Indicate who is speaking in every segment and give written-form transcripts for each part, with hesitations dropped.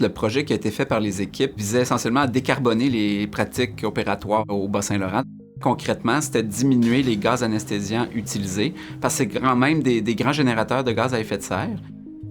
Speaker 1: Le projet qui a été fait par les équipes visait essentiellement à décarboner les pratiques opératoires au Bas-Saint-Laurent. Concrètement, c'était diminuer les gaz anesthésiants utilisés, parce que c'est quand même des grands générateurs de gaz à effet de serre.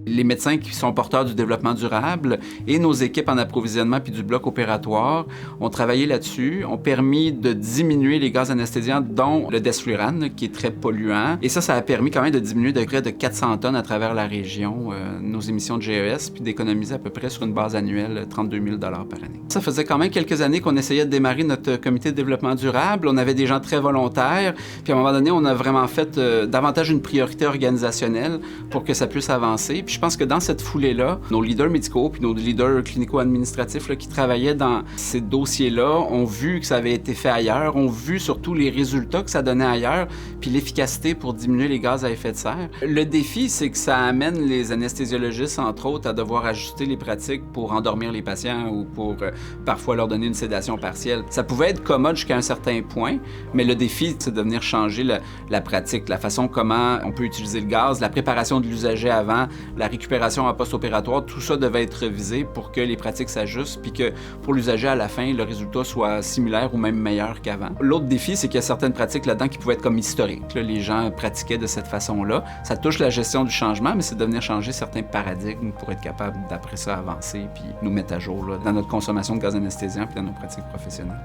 Speaker 1: Les médecins qui sont porteurs du développement durable et nos équipes en approvisionnement puis du bloc opératoire ont travaillé là-dessus, ont permis de diminuer les gaz anesthésiants, dont le desflurane, qui est très polluant. Et ça a permis quand même de diminuer de près de 400 tonnes à travers la région nos émissions de GES, puis d'économiser à peu près sur une base annuelle 32 000 $ par année. Ça faisait quand même quelques années qu'on essayait de démarrer notre comité de développement durable. On avait des gens très volontaires, puis à un moment donné, on a vraiment fait davantage une priorité organisationnelle pour que ça puisse avancer. Puis je pense que dans cette foulée-là, nos leaders médicaux puis nos leaders clinico-administratifs qui travaillaient dans ces dossiers-là ont vu que ça avait été fait ailleurs, ont vu surtout les résultats que ça donnait ailleurs, puis l'efficacité pour diminuer les gaz à effet de serre. Le défi, c'est que ça amène les anesthésiologistes, entre autres, à devoir ajuster les pratiques pour endormir les patients ou pour parfois leur donner une sédation partielle. Ça pouvait être commode jusqu'à un certain point, mais le défi, c'est de venir changer la pratique, la façon comment on peut utiliser le gaz, la préparation de l'usager avant, la récupération en post-opératoire, tout ça devait être revisé pour que les pratiques s'ajustent puis que pour l'usager, à la fin, le résultat soit similaire ou même meilleur qu'avant. L'autre défi, c'est qu'il y a certaines pratiques là-dedans qui pouvaient être comme historiques. Là, les gens pratiquaient de cette façon-là. Ça touche la gestion du changement, mais c'est de venir changer certains paradigmes pour être capable, d'après ça, avancer puis nous mettre à jour là, dans notre consommation de gaz anesthésiant puis dans nos pratiques professionnelles.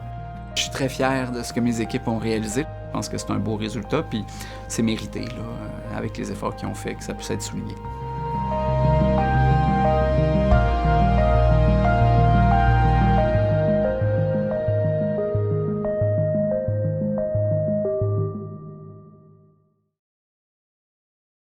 Speaker 1: Je suis très fier de ce que mes équipes ont réalisé. Je pense que c'est un beau résultat, puis c'est mérité, là, avec les efforts qu'ils ont fait, que ça puisse être souligné.